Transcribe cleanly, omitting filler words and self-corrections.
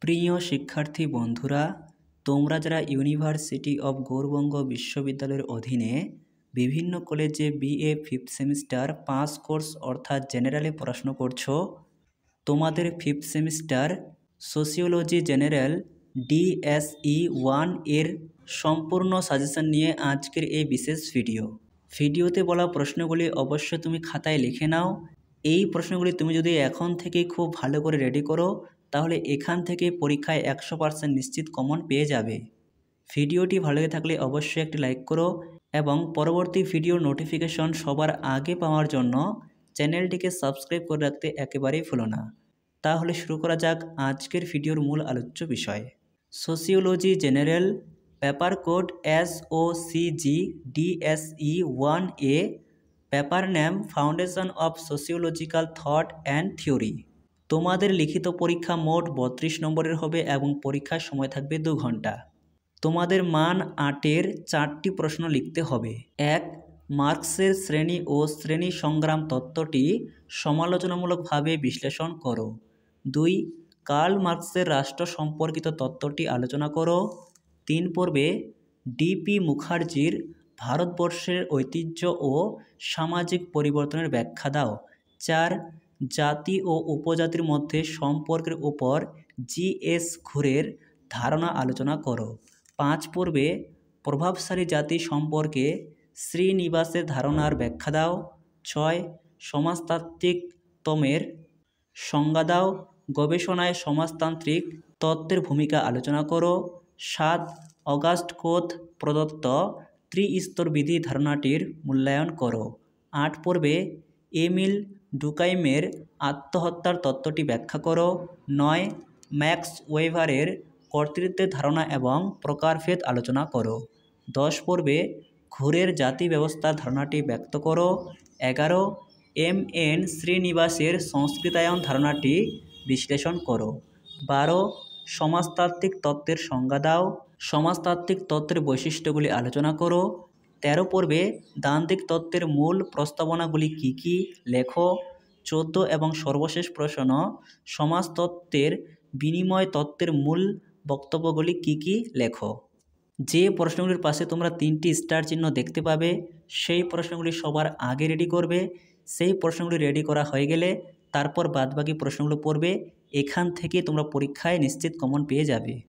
প্রিয় শিক্ষার্থী বন্ধুরা, তোমরা যারা ইউনিভার্সিটি অব গৌড়বঙ্গ বিশ্ববিদ্যালয়ের অধীনে বিভিন্ন কলেজে BA fifth semester pass course অর্থাৎ জেনারেলে পড়াশুনো করছো, তোমাদের fifth semester sociology general DSE 1 এর সম্পূর্ণ সাজেশন নিয়ে আজকের এই বিশেষ ভিডিওতে বলা প্রশ্নগুলি অবশ্যই তুমি খাতায় লিখে নাও। এই প্রশ্নগুলি তুমি যদি এখন থেকেই খুব ভালো করে রেডি করো, তাহলে এখান থেকে পরীক্ষায় 100% নিশ্চিত কমন পেয়ে যাবে। ভিডিওটি ভালো লেগে থাকলে অবশ্যই একটি লাইক করো এবং পরবর্তী ভিডিওর নোটিফিকেশন সবার আগে পাওয়ার জন্য চ্যানেলটিকে সাবস্ক্রাইব করে রাখতে একেবারেই ভুলো না। তাহলে শুরু করা যাক আজকের ভিডিওর মূল আলোচ্য বিষয়। Sociology general, paper code SOCG DSE 1A, paper name foundation of sociological thought and theory. তোমাদের লিখিত পরীক্ষা মোট 32 নম্বরের হবে এবং পরীক্ষার সময় থাকবে 2 ঘন্টা। তোমাদের মান 8-এর 4টি প্রশ্ন লিখতে হবে। 1. মার্কসের শ্রেণী ও শ্রেণী সংগ্রাম তত্ত্বটি সমালোচনামূলকভাবে বিশ্লেষণ করো। 2. কার্ল মার্কসের রাষ্ট্র সম্পর্কিত তত্ত্বটি আলোচনা করো। 3 পর্বে ডিপি মুখার্জির ভারতবর্ষের ঐতিহ্য ও সামাজিক পরিবর্তনের ব্যাখ্যা দাও। 4. জাতি ও উপজাতির মধ্যে সম্পর্কের উপর জিএস ঘুরের ধারণা আলোচনা করো। 5 পর্বে প্রভাবশালী জাতি সম্পর্কে শ্রীনিবাসের ধারণার ব্যাখ্যা দাও। 6. সমাজতাত্ত্বিক তমের সংজ্ঞা দাও। গবেষণায় সমাজতান্ত্রিক তত্ত্বের ভূমিকা আলোচনা করো। 7. অগাস্ট কোথ প্রদত্ত ত্রিস্তরবিধি ধারণাটির মূল্যায়ন করো। 8 পর্বে এমিল ডুকাইমের আত্মহত্যার তত্ত্বটি ব্যাখ্যা করো। 9. ম্যাক্স ওয়েভারের কর্তৃত্বের ধারণা এবং প্রকারভেদ আলোচনা করো। 10 পর্বে ঘুরের জাতি ব্যবস্থার ধারণাটি ব্যক্ত করো। 11. MN শ্রীনিবাসের সংস্কৃতায়ন ধারণাটি বিশ্লেষণ করো। 12. সমাজতাত্ত্বিক তত্ত্বের সংজ্ঞা দাও। সমাজতাত্ত্বিক তত্ত্বের বৈশিষ্ট্যগুলি আলোচনা করো। 13 পর্বে দ্বান্দ্বিক তত্ত্বের মূল প্রস্তাবনাগুলি কী কী লেখো। 14 এবং সর্বশেষ প্রশ্ন, সমাজতত্ত্বের বিনিময় তত্ত্বের মূল বক্তব্যগুলি কী কী লেখো। যে প্রশ্নগুলির পাশে তোমরা 3টি স্টার চিহ্ন দেখতে পাবে, সেই প্রশ্নগুলি সবার আগে রেডি করবে। সেই প্রশ্নগুলি রেডি করা হয়ে গেলে তারপর বাদবাকি প্রশ্নগুলো পড়বে। এখান থেকে তোমরা পরীক্ষায় নিশ্চিত কমন পেয়ে যাবে।